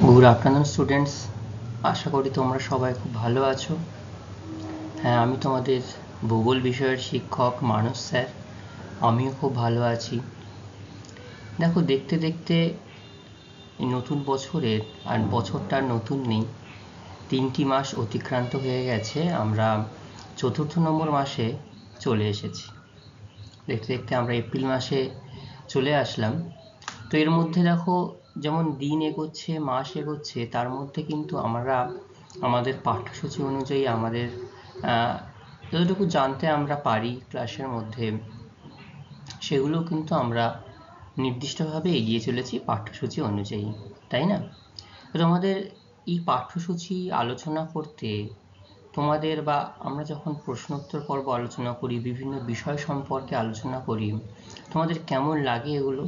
Good afternoon students, আশা করি তোমরা সবাই খুব ভালো আছো। হ্যাঁ, আমি তোমাদের ভূগোল বিষয়ের শিক্ষক মানস স্যার। আমিও খুব ভালো আছি। দেখো, দেখতে দেখতে এই নতুন বছরের আর বছরটা নতুন নেই, 3টি মাস অতিক্রান্ত হয়ে গেছে। আমরা 4র্থ নম্বর মাসে চলে এসেছি। দেখতে দেখতে আমরা এপ্রিল মাসে চলে আসলাম। তো এর মধ্যে দেখো, যেমন দিন এগোচ্ছে, মাস এগোচ্ছে, তার মধ্যে কিন্তু আমরা আমাদের পাঠ্যসূচি অনুযায়ী আমাদের যতটুকু জানতে আমরা পারি ক্লাসের মধ্যে, সেগুলো কিন্তু আমরা নির্দিষ্টভাবে এগিয়ে চলেছি পাঠ্যসূচি অনুযায়ী, তাই না? তো তোমাদের এই পাঠ্যসূচি আলোচনা করতে তোমাদের, বা আমরা যখন প্রশ্নোত্তর পর্ব আলোচনা করি, বিভিন্ন বিষয় সম্পর্কে আলোচনা করি, তোমাদের কেমন লাগে এগুলো?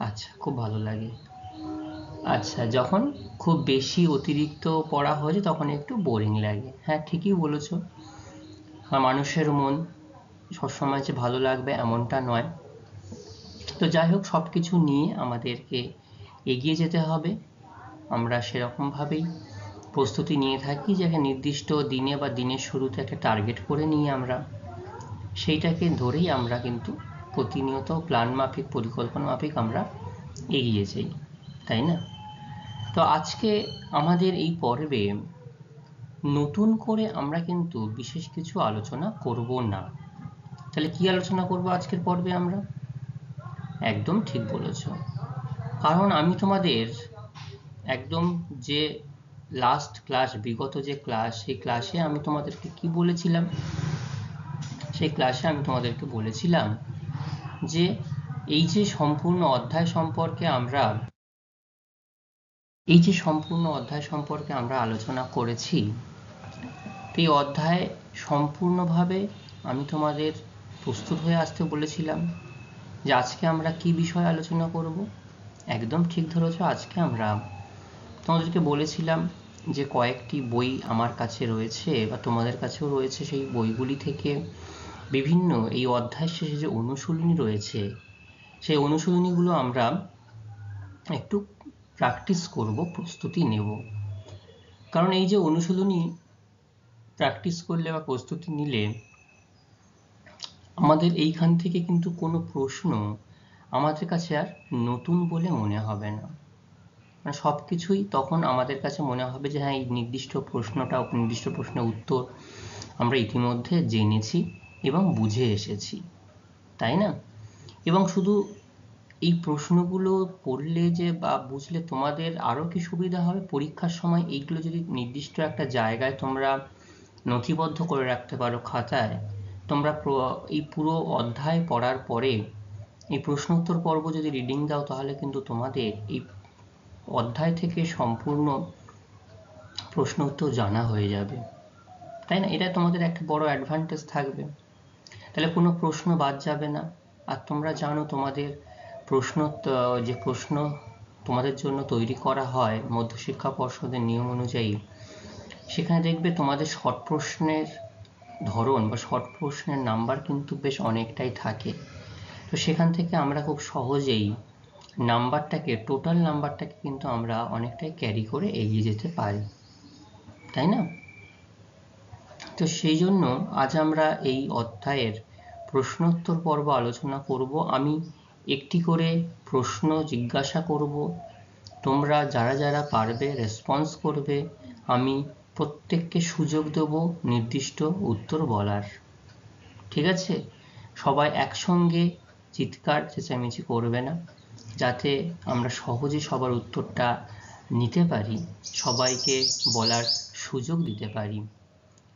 আচ্ছা, খুব ভালো লাগে। আচ্ছা, যখন খুব বেশি অতিরিক্ত পড়া হয়েছে তখন একটু বোরিং লাগে। হ্যাঁ, ঠিকই বলেছো। মানুষের মন সবসময় যে ভালো লাগবে এমনটা নয়। তো যাই হোক, সব কিছু নিয়ে আমাদেরকে এগিয়ে যেতে হবে। আমরা সেরকমভাবেই প্রস্তুতি নিয়ে থাকি, যে একটা নির্দিষ্ট দিনে বা দিনের শুরুতে একটা টার্গেট করে নিয়ে আমরা সেইটাকে ধরেই আমরা কিন্তু প্রতিনিয়ত প্ল্যান মাফিক, পরিকল্পনা মাফিক আমরা এগিয়ে যাই, তাই না? তো আজকে আমাদের এই পর্বে নতুন করে আমরা কিন্তু বিশেষ কিছু আলোচনা করব না। তাহলে কি আলোচনা করব আজকের পর্বে আমরা? একদম ঠিক বলেছ। কারণ আমি তোমাদের একদম যে লাস্ট ক্লাস, বিগত যে ক্লাস, সেই ক্লাসে আমি তোমাদেরকে কি বলেছিলাম? সেই ক্লাসে আমি তোমাদেরকে বলেছিলাম যে এই যে সম্পূর্ণ অধ্যায় সম্পর্কে আমরা আলোচনা করেছি, এই অধ্যায় সম্পূর্ণভাবে আমি তোমাদের প্রস্তুত হয়ে আসতে বলেছিলাম। যে আজকে আমরা কি বিষয় আলোচনা করব? একদম ঠিক ধরেছ। আজকে আমরা তোমাদেরকে বলেছিলাম যে কয়েকটি বই আমার কাছে রয়েছে বা তোমাদের কাছেও রয়েছে, সেই বইগুলি থেকে বিভিন্ন এই অধ্যায়ের শেষে যে অনুশীলনী রয়েছে, সেই অনুশীলনীগুলো আমরা একটু প্র্যাকটিস করব, প্রস্তুতি নেব। কারণ এই যে অনুশীলনী প্র্যাকটিস করলে বা প্রস্তুতি নিলে আমাদের এইখান থেকে কিন্তু কোনো প্রশ্ন আমাদের কাছে আর নতুন বলে মনে হবে না। মানে সব কিছুই তখন আমাদের কাছে মনে হবে যে হ্যাঁ, এই নির্দিষ্ট প্রশ্নটা, নির্দিষ্ট প্রশ্নের উত্তর আমরা ইতিমধ্যে জেনেছি এবং বুঝে এসেছি, তাই না? এবং শুধু এই প্রশ্নগুলো পড়লে যে বা বুঝলে তোমাদের আরও কি সুবিধা হবে পরীক্ষার সময়, এইগুলো যদি নির্দিষ্ট একটা জায়গায় তোমরা নথিবদ্ধ করে রাখতে পারো খাতায়, তোমরা এই পুরো অধ্যায় পড়ার পরে এই প্রশ্ন উত্তর পর্ব যদি রিডিং দাও, তাহলে কিন্তু তোমাদের এই অধ্যায় থেকে সম্পূর্ণ প্রশ্ন উত্তর জানা হয়ে যাবে, তাই না? এটা তোমাদের একটা বড় অ্যাডভান্টেজ থাকবে। তাহলে কোনো প্রশ্ন বাদ যাবে না। আর তোমরা জানো, তোমাদের যে প্রশ্ন তোমাদের জন্য তৈরি করা হয় মধ্যশিক্ষা পর্ষদের নিয়ম অনুযায়ী, সেখানে দেখবে তোমাদের শর্ট প্রশ্নের ধরন বা শর্ট প্রশ্নের নাম্বার কিন্তু বেশ অনেকটাই থাকে। তো সেখান থেকে আমরা খুব সহজেই টোটাল নাম্বারটাকে কিন্তু আমরা অনেকটাই ক্যারি করে এগিয়ে যেতে পারি, তাই না? তো সেই জন্য আজ আমরা এই অধ্যায়ের প্রশ্নোত্তর পর্ব আলোচনা করব। আমি একটি করে প্রশ্ন জিজ্ঞাসা করব, তোমরা যারা যারা পারবে রেসপন্স করবে। আমি প্রত্যেককে সুযোগ দেব নির্দিষ্ট উত্তর বলার, ঠিক আছে? সবাই একসঙ্গে চিৎকার চেঁচামেচি করবে না, যাতে আমরা সহজে সবার উত্তরটা নিতে পারি, সবাইকে বলার সুযোগ দিতে পারি,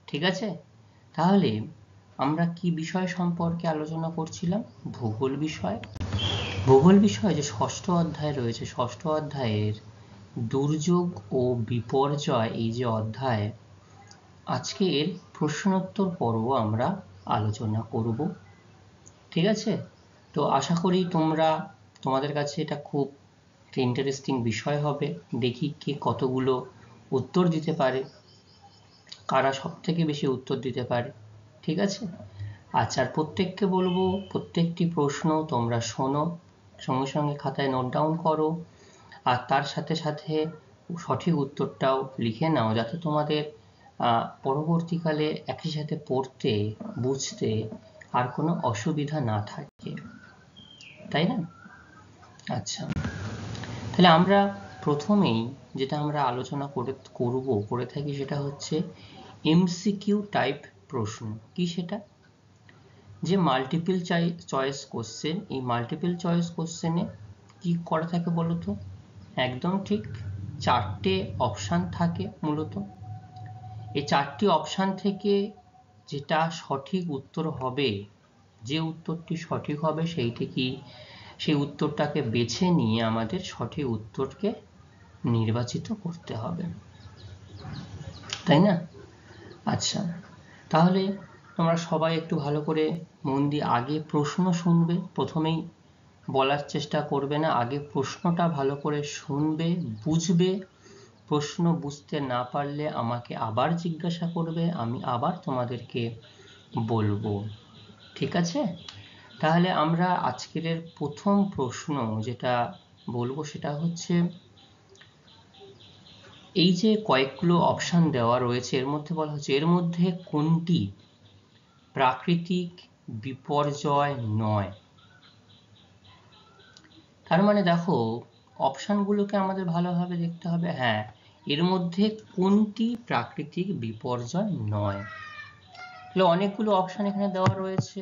ঠিক আছে? তাহলে আমরা কি বিষয় সম্পর্কে আলোচনা করছিলাম? ভূগোল বিষয়। ভূগোল বিষয় যে ষষ্ঠ অধ্যায় রয়েছে, ষষ্ঠ অধ্যায়ের দুর্যোগ ও বিপর্যয়, এই যে অধ্যায়, আজকে এর প্রশ্নোত্তর পর্ব আমরা আলোচনা করব, ঠিক আছে? তো আশা করি তোমাদের কাছে এটা খুব ইন্টারেস্টিং বিষয় হবে। দেখি কে কতগুলো উত্তর দিতে পারে, কারা সব থেকে বেশি উত্তর দিতে পারে, ঠিক আছে? আচ্ছা, আর প্রত্যেককে বলবো প্রত্যেকটি প্রশ্ন তোমরা শোনো, সঙ্গে সঙ্গে খাতায় নোট ডাউন করো, আর তার সাথে সাথে সঠিক উত্তরটাও লিখে নাও, যাতে তোমাদের পরবর্তীকালে একই সাথে পড়তে বুঝতে আর কোনো অসুবিধা না থাকে, তাই না? আচ্ছা, তাহলে আমরা প্রথমেই যেটা আমরা আলোচনা করে থাকি সেটা হচ্ছে এমসিকিউ টাইপ প্রশ্ন। কি সেটা? যে মাল্টিপল চয়েস কোশ্চেন, এই মাল্টিপল চয়েস কোশ্চেনে কি করা থাকে বলো তো? একদম ঠিক, 4টে অপশান থাকে মূলত। এই 4টি অপশান থেকে যেটা সঠিক উত্তর হবে, যে উত্তরটি সঠিক হবে সেই উত্তরটাকে বেছে নিয়ে আমাদের সঠিক উত্তরকে নির্বাচিত করতে হবে, তাই না? আচ্ছা, তাহলে তোমরা সবাই একটু ভালো করে মন দিয়ে আগে প্রশ্ন শুনবে, প্রথমেই বলার চেষ্টা করবে না, আগে প্রশ্নটা ভালো করে শুনবে, বুঝবে। প্রশ্ন বুঝতে না পারলে আমাকে আবার জিজ্ঞাসা করবে, আমি আবার তোমাদেরকে বলবো, ঠিক আছে? তাহলে আমরা আজকের প্রথম প্রশ্ন যেটা বলবো সেটা হচ্ছে, এই যে কয়েকগুলো অপশন দেওয়া রয়েছে এর মধ্যে বলা হচ্ছে এর মধ্যে কোনটি প্রাকৃতিক বিপর্যয় নয়। তার মানে দেখো, অপশনগুলোকে আমাদের ভালোভাবে দেখতে হবে। হ্যাঁ, এর মধ্যে কোনটি প্রাকৃতিক বিপর্যয় নয়। তাহলে অনেকগুলো অপশন এখানে দেওয়া রয়েছে।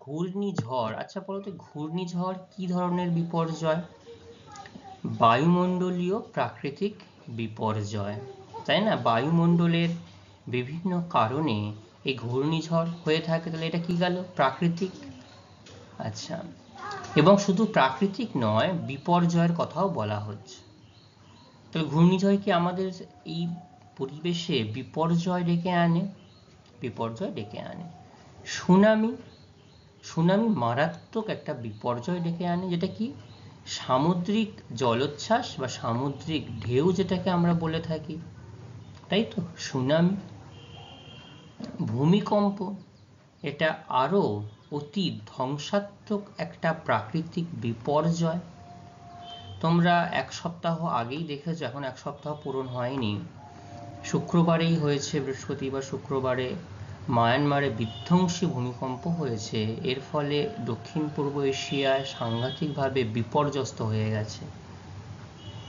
ঘূর্ণিঝড়, আচ্ছা বলতো ঘূর্ণিঝড় কি ধরনের বিপর্যয়? বায়ুমণ্ডলীয় প্রাকৃতিক বিপর্যয়, তাই না? বায়ুমণ্ডলের বিভিন্ন কারণে এই ঘূর্ণিঝড় হয়ে থাকে, তাহলে এটা কি গেল? প্রাকৃতিক। আচ্ছা, এবং শুধু প্রাকৃতিক নয়, বিপর্যয়ের কথাও বলা হচ্ছে। তাহলে ঘূর্ণিঝড় কি আমাদের এই পরিবেশে বিপর্যয় ডেকে আনে? বিপর্যয় ডেকে আনে। সুনামি, সুনামি মারাত্মক একটা বিপর্যয় ডেকে আনে, যেটা কি সামুদ্রিক জলোচ্ছ্বাস বা সামুদ্রিক ঢেউ যেটাকে আমরা বলে থাকি, তাই তো? সুনামি। ভূমিকম্প, এটা আরো অতি ধ্বংসাত্মক একটা প্রাকৃতিক বিপর্যয়। তোমরা এক সপ্তাহ আগেই দেখেছো, এখন এক সপ্তাহ পূরণ হয়নি, শুক্রবারেই হয়েছে, বৃহস্পতিবার শুক্রবারে মায়ানমারে বিধ্বংসী ভূমিকম্প হয়েছে। এর ফলে দক্ষিণ পূর্ব এশিয়ায় সাংঘাতিকভাবে বিপর্যস্ত হয়ে গেছে।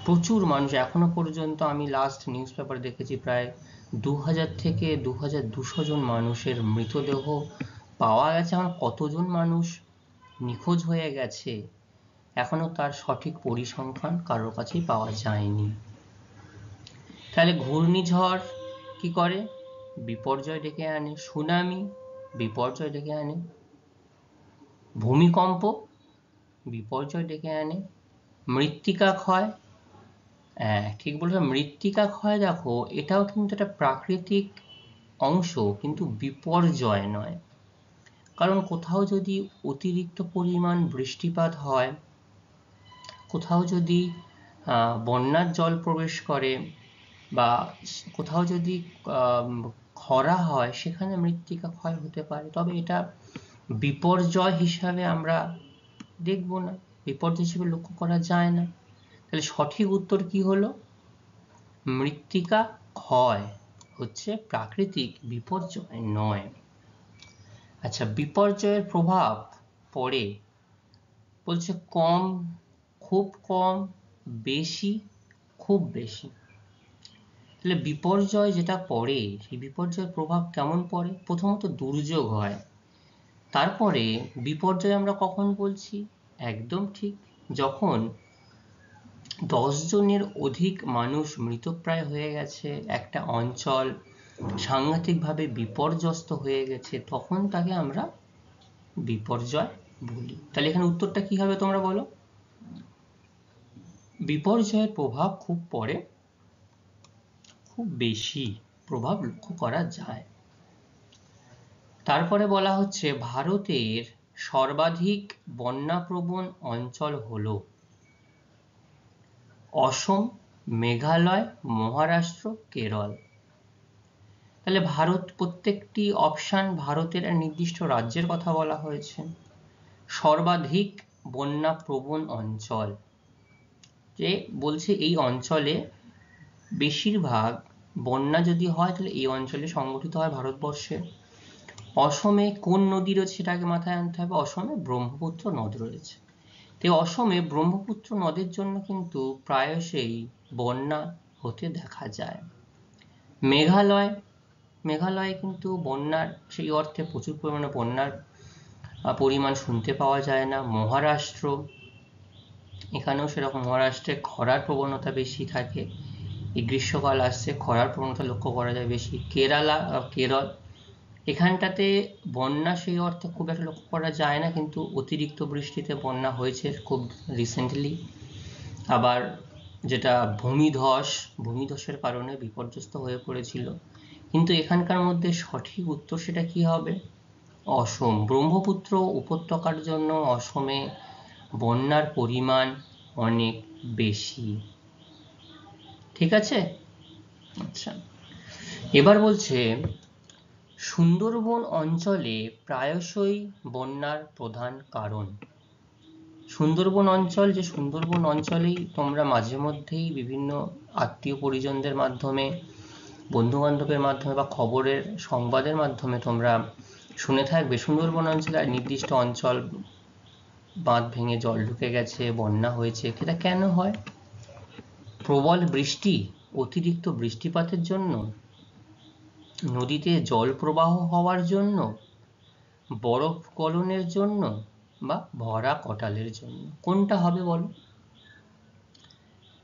প্রচুর মানুষ, এখনো পর্যন্ত আমি লাস্ট নিউজ পেপার দেখেছি, প্রায় 2000 থেকে 2200 জন মানুষের মৃতদেহ পাওয়া গেছে। এখন কতজন মানুষ নিখোঁজ হয়ে গেছে এখনো তার সঠিক পরিসংখ্যান কারোর কাছেই পাওয়া যায়নি। তাহলে ঘূর্ণিঝড় কি করে? বিপর্যয় ডেকে আনে। সুনামি বিপর্যয় ডেকে আনে। ভূমিকম্প বিপর্যয় ডেকে আনে। মৃত্তিকা ক্ষয়, হ্যাঁ ঠিক বলেছো, মৃত্তিকা ক্ষয় দেখো এটাও কিন্তু একটা প্রাকৃতিক অংশ, কিন্তু বিপর্যয় নয়। কারণ কোথাও যদি অতিরিক্ত পরিমাণ বৃষ্টিপাত হয়, কোথাও যদি বন্যার জল প্রবেশ করে, বা কোথাও যদি খরা হয়, সেখানে মৃত্তিকা ক্ষয় হতে পারে, তবে এটা বিপর্যয় হিসাবে আমরা দেখব না, বিপর্যয় হিসেবে লক্ষ্য করা যায় না। তাহলে সঠিক উত্তর কি হলো? মৃত্তিকা ক্ষয় হচ্ছে প্রাকৃতিক বিপর্যয় নয়। আচ্ছা, বিপর্যয়ের প্রভাব পড়ে বলছে কম, খুব কম, বেশি, খুব বেশি। তাহলে বিপর্যয় যেটা পড়ে, সেই বিপর্যয়ের প্রভাব কেমন পড়ে? প্রথমত দুর্যোগ হয়। তারপরে বিপর্যয় আমরা কখন বলছি? একদম ঠিক, যখন 10 জনের অধিক মানুষ মৃতপ্রায় হয়ে গেছে, একটা অঞ্চল সাংঘাতিকভাবে বিপর্যস্ত হয়ে গেছে, তখন তাকে আমরা বিপর্যয় বলি। তাহলে এখানে উত্তরটা কি হবে তোমরা বলো? বিপর্যয়ের প্রভাব খুব পড়ে, খুব বেশি প্রভাব লক্ষ্য করা যায়। তারপরে বলা হচ্ছে ভারতের সর্বাধিক বন্যাপ্রবণ অঞ্চল হলো অসম, মেঘালয়, মহারাষ্ট্র, কেরল। তাহলে ভারত, প্রত্যেকটি অপশন ভারতের নির্দিষ্ট রাজ্যের কথা বলা হয়েছে। সর্বাধিক বন্যাপ্রবণ অঞ্চল, যে বলছে এই অঞ্চলে বেশিরভাগ বন্যা যদি হয় তাহলে এই অঞ্চলে সংগঠিত হয় ভারতবর্ষে। অসমে কোন নদী রয়েছে সেটা আগে মাথায় আনতে হবে। অসমে ব্রহ্মপুত্র নদ রয়েছে। তো অসমে ব্রহ্মপুত্র নদের জন্য কিন্তু প্রায়শই বন্যা হতে দেখা যায়। মেঘালয়ে কিন্তু বন্যার সেই অর্থে প্রচুর পরিমাণে বন্যার পরিমাণ শুনতে পাওয়া যায় না। মহারাষ্ট্র, এখানেও সেরকম, মহারাষ্ট্রে খরার প্রবণতা বেশি থাকে। এই গ্রীষ্মকাল আসছে, খরার প্রবণতা লক্ষ্য করা যায় বেশি। কেরল, এখানটাতে বন্যা সেই অর্থে খুব একটা লক্ষ্য করা যায় না, কিন্তু অতিরিক্ত বৃষ্টিতে বন্যা হয়েছে খুব রিসেন্টলি। আবার যেটা ভূমিধসের কারণে বিপর্যস্ত হয়ে পড়েছিল। কিন্তু এখানকার মধ্যে সঠিক উত্তর সেটা কি হবে? অসম। ব্রহ্মপুত্র উপত্যকার জন্য অসমে বন্যার পরিমাণ অনেক বেশি। ঠিক আছে? আচ্ছা, এবার বলছে সুন্দরবন অঞ্চলে প্রায়শই বন্যার প্রধান কারণ। সুন্দরবন অঞ্চলেই তোমরা মাঝে মধ্যেই বিভিন্ন আত্মীয় পরিজনদের মাধ্যমে, বন্ধু বান্ধবের মাধ্যমে বা খবরের সংবাদের মাধ্যমে তোমরা শুনে থাকবে সুন্দরবন অঞ্চলে নির্দিষ্ট অঞ্চল বাঁধ ভেঙে জল ঢুকে গেছে, বন্যা হয়েছে। সেটা কেন হয়? প্রবল বৃষ্টি, অতিরিক্ত বৃষ্টিপাতের জন্য, নদীতে জল প্রবাহ হওয়ার জন্য, বরফ গলনের জন্য, বা ভরা কটালের জন্য। কোনটা হবে বলো?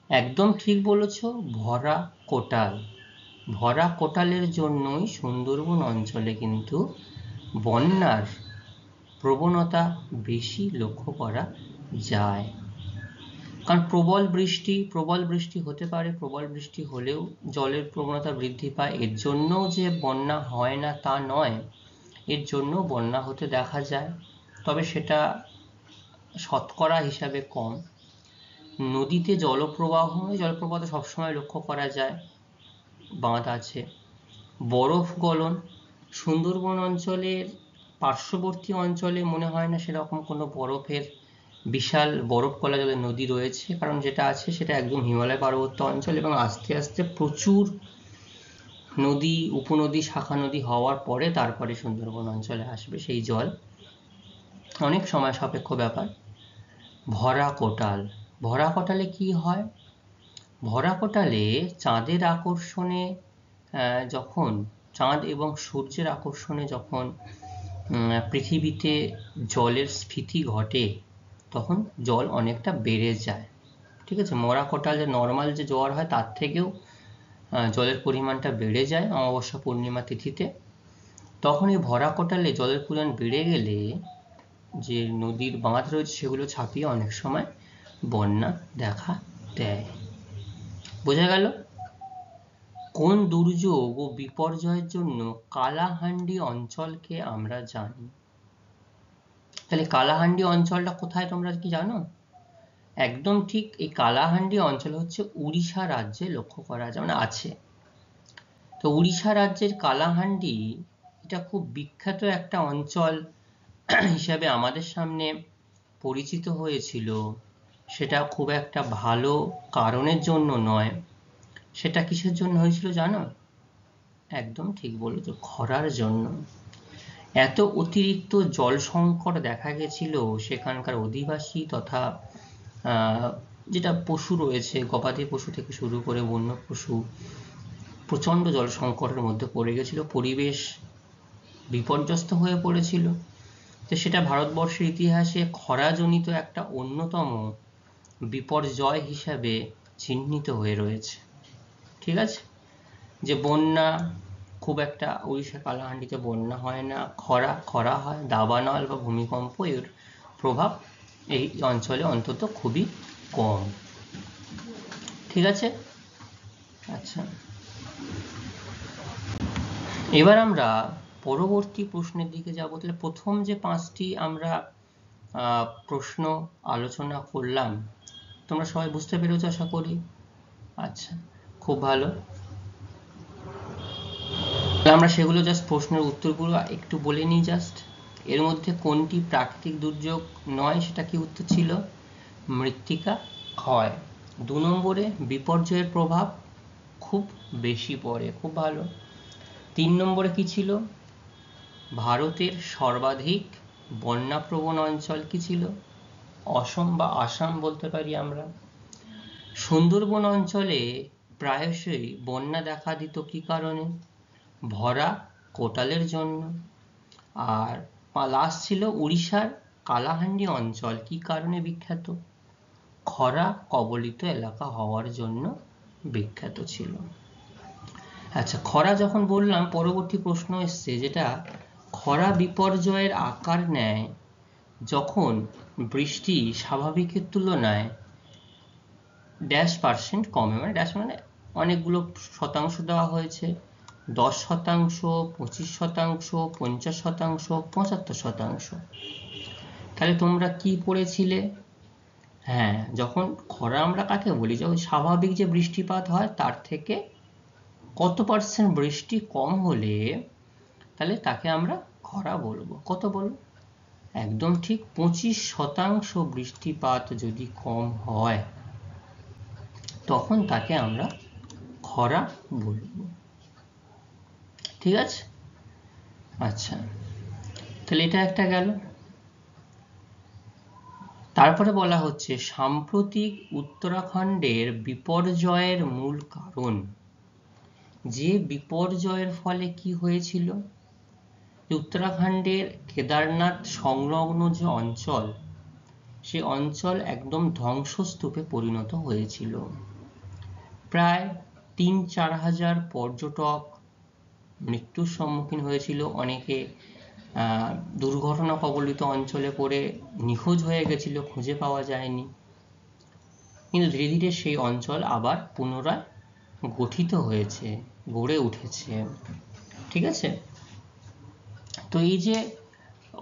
একদম ঠিক বলেছো, ভরা কোটাল। ভরা কোটালের জন্যই সুন্দরবন অঞ্চলে কিন্তু বন্যার প্রবণতা বেশি লক্ষ্য করা যায়। কারণ প্রবল বৃষ্টি হতে পারে, প্রবল বৃষ্টি হলেও জলের প্রবণতা বৃদ্ধি পায়। এর জন্য যে বন্যা হয় না তা নয়, এর জন্য বন্যা হতে দেখা যায়, তবে সেটা শতকরা হিসাবে কম। নদীতে জলপ্রবাহ সবসময় লক্ষ্য করা যায়, বাঁধ আছে। বরফ গলন, সুন্দরবন অঞ্চলের পার্শ্ববর্তী অঞ্চলে মনে হয় না সেরকম কোনো বিশাল বরফ গলা জলের নদী রয়েছে, কারণ যেটা আছে সেটা একদম হিমালয় পার্বত্য অঞ্চল, এবং আস্তে আস্তে প্রচুর নদী, উপনদী, শাখা নদী হওয়ার পরে তারপরে সুন্দরবন অঞ্চলে আসবে সেই জল। অনেক সময় সাপেক্ষ ব্যাপার। ভরা কোটালে কি হয়? ভরা কোটালে চাঁদের আকর্ষণে, যখন চাঁদ এবং সূর্যের আকর্ষণে যখন পৃথিবীতে জলের স্ফীতি ঘটে, তখন জল অনেকটা বেড়ে যায়। ঠিক আছে? মরা কোটালে নর্মাল যে জল হয় তার থেকেও জলের পরিমাণটা বেড়ে যায় অমাবস্যা পূর্ণিমা তিথিতে। তখন এই ভরা কোটালে জলের পরিমাণ বেড়ে গেলে যে নদীর বাঁধ রয়েছে সেগুলো ছাপিয়ে অনেক সময় বন্যা দেখা দেয়। বোঝা গেল? কোন দুর্যোগ ও বিপর্যয়ের জন্য কালাহান্ডি অঞ্চলকে আমরা জানি? তাহলে কালাহান্ডি অঞ্চলটা কোথায় তোমরা কি জানো? একদম ঠিক, এই কালাহান্ডি অঞ্চল হচ্ছে উড়িষ্যা রাজ্যে লক্ষ্য করা যায়, মানে আছে। তো উড়িষ্যা রাজ্যের কালাহান্ডি, এটা খুব বিখ্যাত একটা অঞ্চল হিসাবে আমাদের সামনে পরিচিত হয়েছিল। সেটা খুব একটা ভালো কারণের জন্য নয়। সেটা কিসের জন্য হয়েছিল জানো? একদম ঠিক বলেছো, খরার জন্য। এত অতিরিক্ত জল সংকট দেখা গেছিল, সেখানকার অধিবাসী তথা যেটা পশু রয়েছে, গবাদি পশু থেকে শুরু করে বন্য পশু, প্রচণ্ড জল সংকটের মধ্যে পড়ে গেছিল, পরিবেশ বিপর্যস্ত হয়ে পড়েছিল। তো সেটা ভারতবর্ষের ইতিহাসে খরাজনিত একটা অন্যতম বিপর্যয় হিসাবে চিহ্নিত হয়ে রয়েছে। ঠিক আছে? যে বন্যা খুব একটা উড়িষ্যার কালাহান্ডিতে বন্যা হয় না, খরা হয়, দাবানল বা ভূমিকম্প এর প্রভাব এই অঞ্চলে অন্তত খুবই কম। ঠিক আছে? আচ্ছা, এবার আমরা পরবর্তী প্রশ্নের দিকে যাব। তাহলে প্রথম যে 5টি আমরা প্রশ্ন আলোচনা করলাম, তোমরা সবাই বুঝতে পেরেছো আশা করি। আচ্ছা, খুব ভালো। আমরা সেগুলো জাস্ট প্রশ্নের উত্তরগুলো একটু বলে নিই জাস্ট। এর মধ্যে কোনটি প্রাকৃতিক দুর্যোগ নয়, সেটা কি উত্তর ছিল? মৃত্তিকা ক্ষয়। 2 নম্বরে বিপর্যয়ের প্রভাব খুব বেশি পড়ে, খুব ভালো। 3 নম্বরে কি ছিল? ভারতের সর্বাধিক বন্যাপ্রবণ অঞ্চল কি ছিল? অসম বা আসাম বলতে পারি আমরা। সুন্দরবন অঞ্চলে প্রায়শই বন্যা দেখা দিত কি কারণে? ভরা কোটালের জন্য। আর লাস্ট ছিল উড়িষ্যার কালাহান্ডি অঞ্চল কি কারণে বিখ্যাত? খরা কবলিত এলাকা হওয়ার জন্য বিখ্যাত ছিল। আচ্ছা, খরা যখন বললাম, পরবর্তী প্রশ্ন এসছে যেটা খরা বিপর্যয়ের আকার নেয় যখন বৃষ্টি স্বাভাবিকের তুলনায় -% কমে। মানে ড্যাশ মানে অনেকগুলো শতাংশ দেওয়া হয়েছে, 10%, 25%, 50%, 75%। তাহলে তোমরা কি পড়েছিলে? হ্যাঁ, যখন খরা আমরা কাকে বলি? যখন স্বাভাবিক যে বৃষ্টিপাত হয় তার থেকে কত % বৃষ্টি কম হলে তাহলে তাকে আমরা খরা বলবো। কত বলবো? একদম ঠিক 25% বৃষ্টিপাত যদি কম হয় তখন তাকে আমরা খরা বলবো। ঠিক আছে? আচ্ছা, তাহলে এটা একটা গেল। তারপরে বলা হচ্ছে সাম্প্রতিক উত্তরাখণ্ডের বিপর্যয়ের মূল কারণ। যে বিপর্যয়ের ফলে কি হয়েছিল? উত্তরাখণ্ডের কেদারনাথ সংলগ্ন যে অঞ্চল, সে অঞ্চল একদম ধ্বংসস্তূপে পরিণত হয়েছিল। প্রায় 3-4 হাজার পর্যটক মৃত্যুর সম্মুখীন হয়েছিল। অনেকে দুর্ঘটনা কবলিত অঞ্চলে পড়ে নিখোঁজ হয়ে গেছিল, খুঁজে পাওয়া যায়নি। কিন্তু ধীরে ধীরে সেই অঞ্চল আবার পুনরায় গঠিত হয়েছে, গড়ে উঠেছে। ঠিক আছে? তো এই যে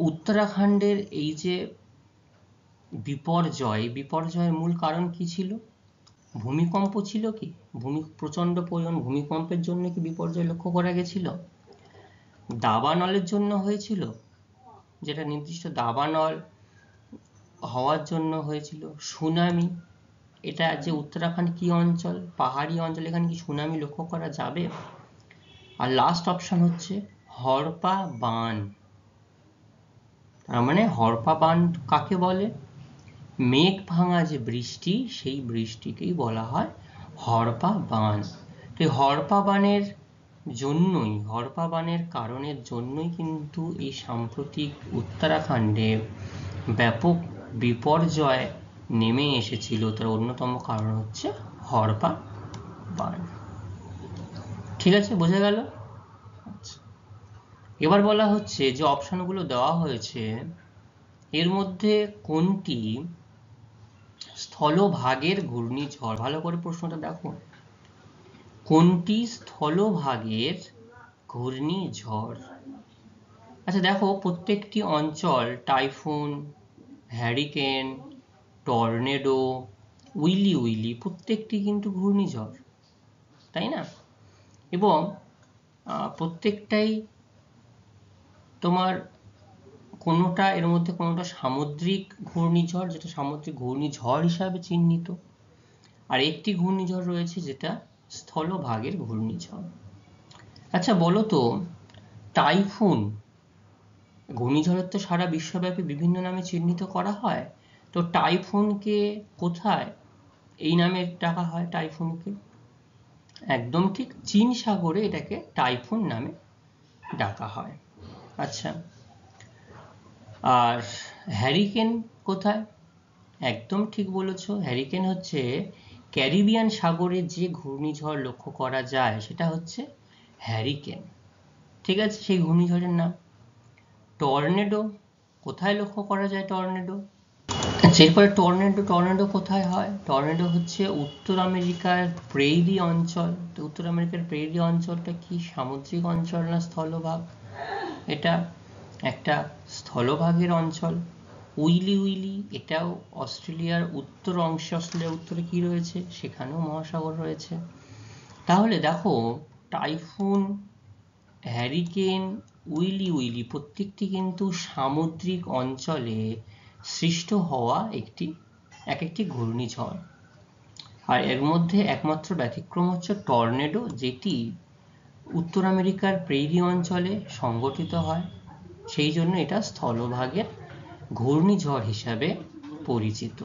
উত্তরাখণ্ডের এই যে বিপর্যয়ের মূল কারণ কি ছিল? ভূমিকম্প ছিল কি? প্রচন্ড পরিমাণ ভূমিকম্পের জন্য কি বিপর্যয় লক্ষ্য করা গেছিল? দাবানলের জন্য হয়েছিল, যেটা নির্দিষ্ট দাবানল হওয়ার জন্য হয়েছিল। সুনামি, এটা যে উত্তরাখণ্ড কি অঞ্চল? পাহাড়ি অঞ্চল, এখানে কি সুনামি লক্ষ্য করা যাবে? আর লাস্ট অপশন হচ্ছে হড়পা বান। তার মানে হড়পা বান কাকে বলে? মেঘ ভাঙা যে বৃষ্টি, সেই বৃষ্টিকেই বলা হয় হড়পা বান। তো হড়পা বানের জন্যই, হড়পা বানের কারণের জন্যই কিন্তু এই সাম্প্রতিক উত্তরাখণ্ডে ব্যাপক বিপর্যয় নেমে এসেছিল। তার অন্যতম কারণ হচ্ছে হড়পা বান। ঠিক আছে, বোঝা গেল? এবার বলা হচ্ছে যে অপশনগুলো দেওয়া হয়েছে এর মধ্যে কোনটি স্থলভাগের ঘূর্ণিঝড়? ভালো করে প্রশ্নটা দেখো, কোনটি স্থলভাগের ঘূর্ণিঝড়? আচ্ছা দেখো, প্রত্যেকটি অঞ্চল টাইফুন, হ্যারিকেন, টর্নেডো, উইলি প্রত্যেকটি কিন্তু ঘূর্ণিঝড়, তাই না? এবং প্রত্যেকটাই তোমার কোনোটা এর মধ্যে কোনোটা সামুদ্রিক ঘূর্ণিঝড়, যেটা সামুদ্রিক ঘূর্ণিঝড় হিসাবে চিহ্নিত, আর একটি ঘূর্ণিঝড় রয়েছে যেটা স্থলভাগের ঘূর্ণিঝড়। আচ্ছা বলো তো, টাইফুন ঘূর্ণিঝড়ের তো সারা বিশ্বব্যাপী বিভিন্ন নামে চিহ্নিত করা হয়, তো টাইফুনকে কোথায় এই নামে ডাকা হয়? টাইফুনকে একদম ঠিক চীন সাগরে এটাকে টাইফুন নামে ডাকা হয়। আচ্ছা, আর হ্যারিকেন কোথায়? একদম ঠিক বলেছো, হ্যারিকেন হচ্ছে ক্যারিবিয়ান সাগরে যে ঘূর্ণিঝড় লক্ষ্য করা যায় সেটা হচ্ছে হ্যারিকেন। ঠিক আছে, সেই ঘূর্ণিঝড়ের নাম। টর্নেডো কোথায় লক্ষ্য করা যায়? টর্নেডো, আচ্ছা এরপরে টর্নেডো কোথায় হয়? টর্নেডো হচ্ছে উত্তর আমেরিকার প্রেইরি অঞ্চল। তো উত্তর আমেরিকার প্রেইরি অঞ্চলটা কি সামুদ্রিক অঞ্চল না স্থলভাগ? এটা একটা স্থলভাগের অঞ্চল। উইলি এটাও অস্ট্রেলিয়ার উত্তর অংশে, অস্ট্রেলিয়ার উত্তরে কি রয়েছে? সেখানেও মহাসাগর রয়েছে। তাহলে দেখো, টাইফুন, হ্যারিকেন, উইলি প্রত্যেকটি কিন্তু সামুদ্রিক অঞ্চলে সৃষ্ট হওয়া এক একটি ঘূর্ণিঝড়। আর এর মধ্যে একমাত্র ব্যতিক্রম হচ্ছে টর্নেডো, যেটি উত্তর আমেরিকার প্রেরি অঞ্চলে সংগঠিত হয়, সেই জন্য এটা স্থলভাগের ঘূর্ণিঝড় হিসাবে পরিচিত।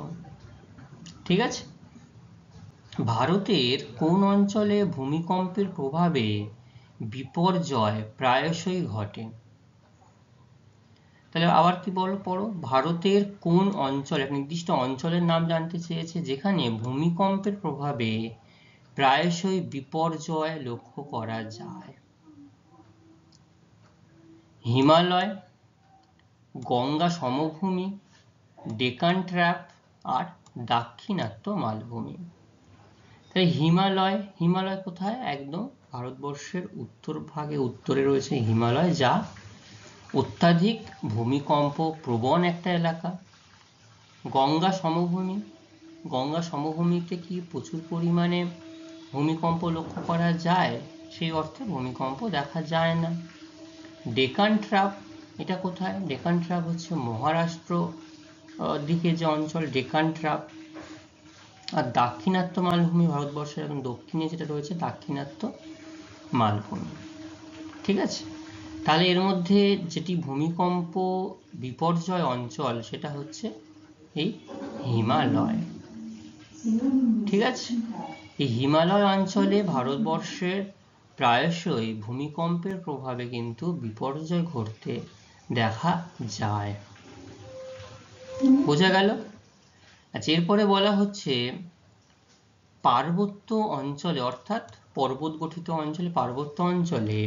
ঠিক আছে। ভারতের কোন অঞ্চলে ভূমিকম্পের প্রভাবে বিপর্যয় প্রায়শই ঘটে? তাহলে আবার কি পড়ো, ভারতের কোন অঞ্চলে, এক নির্দিষ্ট অঞ্চলের নাম জানতে চেয়েছে যেখানে ভূমিকম্পের প্রভাবে প্রায়শই বিপর্যয় লক্ষ্য করা যায়। হিমালয়, গঙ্গা সমভূমি, ডেকান ট্র্যাপ আর দাক্ষিণাত্য মালভূমি। তাই হিমালয় কোথায়? একদম ভারতবর্ষের উত্তর ভাগে, উত্তরে রয়েছে হিমালয়, যা অত্যাধিক ভূমিকম্প প্রবণ একটা এলাকা। গঙ্গা সমভূমিতে কি প্রচুর পরিমাণে ভূমিকম্প লক্ষ্য করা যায়? সেই অর্থে ভূমিকম্প দেখা যায় না। ডেকান ট্র্যাপ, এটা কোথায়? ডেকান ট্র্যাপ হচ্ছে মহারাষ্ট্র দিকে যে অঞ্চল, ডেকান ট্র্যাপ। আর দাক্ষিণাত্য মালভূমি ভারতবর্ষের একদম দক্ষিণে যেটা রয়েছে, দাক্ষিণাত্য মালভূমি। ঠিক আছে। তাহলে এর মধ্যে যেটি ভূমিকম্প বিপর্যয় অঞ্চল, সেটা হচ্ছে এই হিমালয়। ঠিক আছে। এই হিমালয় অঞ্চলে ভারতবর্ষের প্রায়শই ভূমিকম্পের প্রভাবে কিন্তু বিপর্যয় ঘটতে দেখা যায়। বোঝা গেল? আচ্ছা, এরপরে বলা হচ্ছে পার্বত্য অঞ্চলে, অর্থাৎ পর্বত গঠিত অঞ্চলে, পার্বত্য অঞ্চলে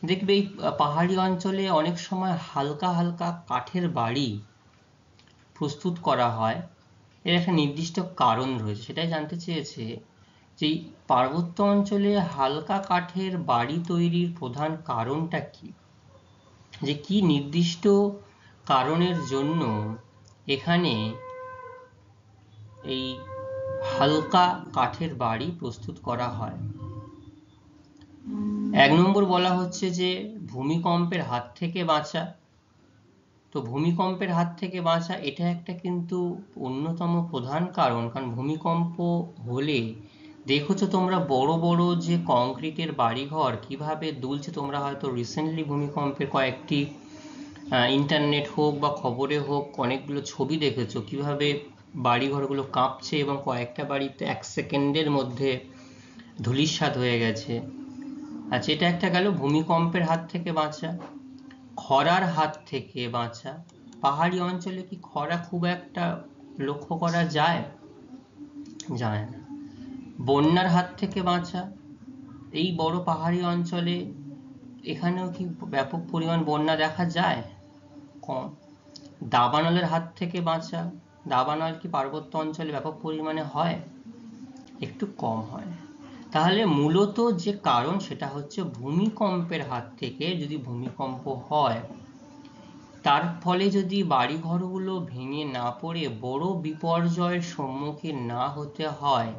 দেখবে এই পাহাড়ি অঞ্চলে অনেক সময় হালকা হালকা কাঠের বাড়ি প্রস্তুত করা হয়। এর একটা নির্দিষ্ট কারণ রয়েছে, সেটাই জানতে চেয়েছে যে পার্বত্য অঞ্চলে হালকা কাঠের বাড়ি তৈরির প্রধান কারণটা কি, যে কি নির্দিষ্ট কারণের জন্য এখানে এই হালকা কাঠের বাড়ি প্রস্তুত করা হয়। 1 নম্বর বলা হচ্ছে যে ভূমিকম্পের হাত থেকে বাঁচা। তো ভূমিকম্পের হাত থেকে বাঁচা এটা একটা কিন্তু অন্যতম প্রধান কারণ, কারণ ভূমিকম্প হলে দেখেছো তোমরা বড় বড় যে কংক্রিটের বাড়িঘর কিভাবে দুলছে। তোমরা হয়তো রিসেন্টলি ভূমিকম্পের কয়েকটি ইন্টারনেট হোক বা খবরে হোক অনেকগুলো ছবি দেখেছো, কিভাবে বাড়িঘরগুলো কাঁপছে এবং কয়েকটা বাড়িতে 1 সেকেন্ডের মধ্যে ধূলিসাৎ হয়ে গেছে। আচ্ছা, এটা একটা গেল ভূমিকম্পের হাত থেকে বাঁচা। খরার হাত থেকে বাঁচা। পাহাড়ি অঞ্চলে কি খরা খুব একটা লক্ষ্য করা যায়? যায় না। বন্যার হাত থেকে বাঁচা। এই বড় পাহাড়ি অঞ্চলে এখানেও কি ব্যাপক পরিমাণ বন্যা দেখা যায়? কম। দাবানলের হাত থেকে বাঁচা। দাবানল কি পার্বত্য অঞ্চলে ব্যাপক পরিমাণে হয়? একটু কম হয়। তাহলে মূলত যে কারণ সেটা হচ্ছে ভূমিকম্পের হাত থেকে যদি ভূমিকম্প হয়, তার ফলে যদি বাড়িঘরগুলো ভেঙে না পড়ে বড় বিপর্যয়ের সম্মুখীন না হতে হয়,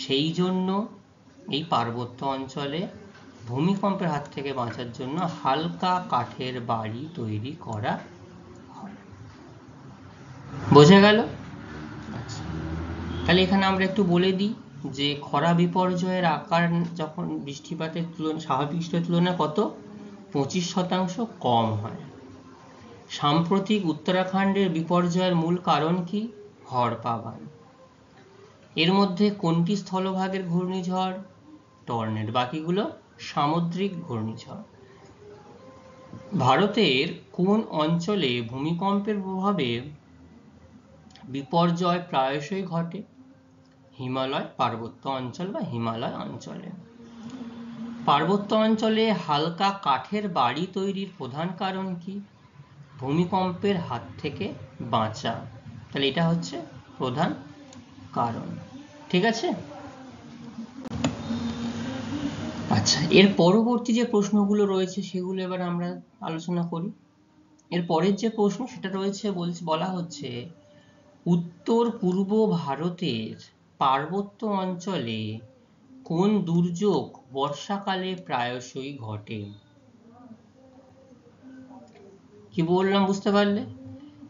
সেই জন্য এই পার্বত্য অঞ্চলে ভূমিকম্পের হাত থেকে বাঁচার জন্য হালকা কাঠের বাড়ি তৈরি করা হয়। বোঝা গেল? তাহলে এখানে আমরা একটু বলে দিই যে খরা বিপর্যয়ের আকার যখন বৃষ্টিপাতের তুলনায় স্বাভাবিক বৃষ্টির তুলনায় কত 25% কম হয়। সাম্প্রতিক উত্তরাখণ্ডের বিপর্যয়ের মূল কারণ কি? হড়পা বান। এর মধ্যে কোনটি স্থলভাগের ঘূর্ণিঝড়? টর্নেডো। বাকিগুলো সামুদ্রিক ঘূর্ণিঝড়। ভারতের কোন অঞ্চলে ভূমিকম্পের প্রভাবে বিপর্যয় প্রায়শই ঘটে? হিমালয় পার্বত্য অঞ্চল বা হিমালয় অঞ্চলে। পার্বত্য অঞ্চলে হালকা কাঠের বাড়ি তৈরির প্রধান কারণ কি? ভূমিকম্পের হাত থেকে বাঁচা। তাহলে এটা হচ্ছে প্রধান কারণ। ঠিক আছে। আচ্ছা, এর পরবর্তী যে প্রশ্নগুলো রয়েছে সেগুলো এবার আমরা আলোচনা করি। এর পরের যে প্রশ্ন সেটা রয়েছে, বলা হচ্ছে উত্তর পূর্ব ভারতের পার্বত্য অঞ্চলে কোন দুর্যোগ বর্ষাকালে প্রায়শই ঘটে? কি বললাম বুঝতে পারলে?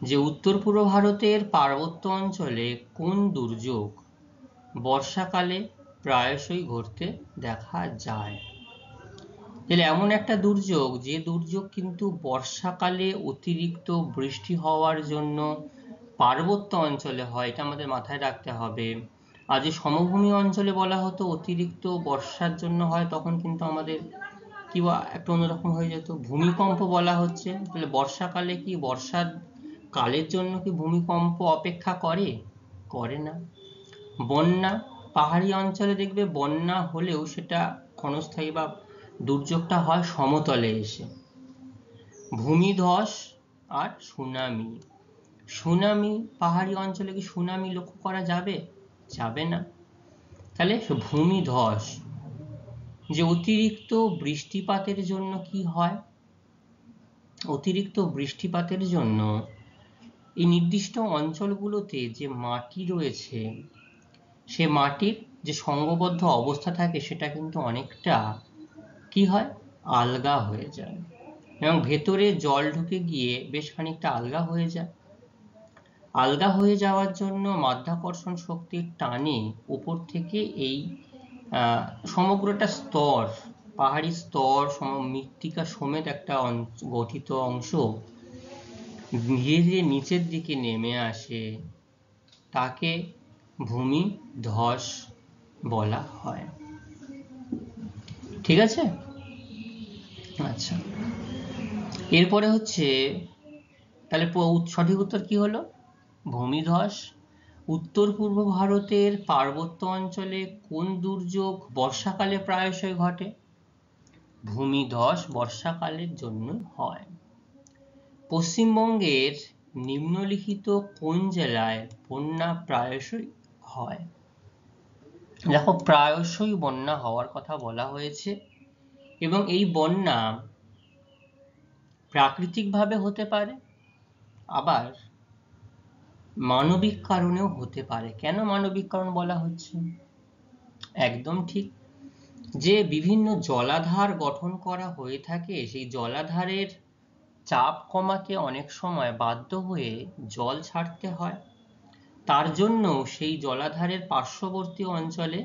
যে উত্তর পূর্ব ভারতের পার্বত্য অঞ্চলে কোন দুর্যোগ বর্ষাকালে প্রায়শই ঘটতে দেখা যায়। তাহলে এমন একটা দুর্যোগ, যে দুর্যোগ কিন্তু বর্ষাকালে অতিরিক্ত বৃষ্টি হওয়ার জন্য পার্বত্য অঞ্চলে হয়, এটা আমাদের মাথায় রাখতে হবে। আর যে সমভূমি অঞ্চলে বলা হতো অতিরিক্ত বর্ষার জন্য হয়, তখন কিন্তু আমাদের কি একটা অন্যরকম হয়ে যেত, ভূমিকম্প বলা হচ্ছে। তাহলে বর্ষাকালে কি বর্ষার কালের জন্য কি ভূমিকম্প অপেক্ষা করে? করে না। বন্যা, পাহাড়ি অঞ্চলে দেখবে বন্যা হলেও সেটা ক্ষণস্থায়ী বা দুর্যোগটা হয় সমতলে এসে। ভূমিধস আর সুনামি, সুনামি পাহাড়ি অঞ্চলে কি সুনামি লক্ষ্য করা যাবে? যাবে না। তাহলে ভূমিধস, যে অতিরিক্ত বৃষ্টিপাতের জন্য কি হয়? অতিরিক্ত বৃষ্টিপাতের জন্য এই নির্দিষ্ট অঞ্চলগুলোতে যে মাটি রয়েছে, সে মাটির যে সংঘবদ্ধ অবস্থা থাকে সেটা কিন্তু অনেকটা কি হয়, আলগা হয়ে যায়, এবং ভেতরে জল ঢুকে গিয়ে বেশ খানিকটা আলগা হয়ে যায়। আলগা হয়ে যাওয়ার জন্য মাধ্যাকর্ষণ শক্তির টানে উপর থেকে এই সমগ্রটা স্তর, পাহাড়ি স্তর মৃত্তিকা সমেত একটা গঠিত অংশ ধীরে ধীরে নিচের দিকে নেমে আসে, তাকে ভূমিধস বলা হয়। ঠিক আছে? আচ্ছা, এরপরে হচ্ছে, তাহলে সঠিক উত্তর কি হলো? ভূমিধস। উত্তর পূর্ব ভারতের পার্বত্য অঞ্চলে কোন দুর্যোগ বর্ষাকালে প্রায়শই ঘটে? ভূমিধস বর্ষাকালের জন্য হয়। পশ্চিমবঙ্গের নিম্নলিখিত কোন জেলায় বন্যা প্রায়শই হয়? দেখো, প্রায়শই বন্যা হওয়ার কথা বলা হয়েছে, এবং এই বন্যা প্রাকৃতিকভাবে হতে পারে, আবার মানবিক কারণেও হতে পারে। কেন মানবিক কারণ বলা হচ্ছে? একদম ঠিক, যে বিভিন্ন জলাধার গঠন করা হয়ে থাকে, সেই জলাধারের চাপ কমাতে অনেক সময় বাধ্য হয়ে জল ছাড়তে হয়, তার জন্য সেই জলাধারের পার্শ্ববর্তী অঞ্চলে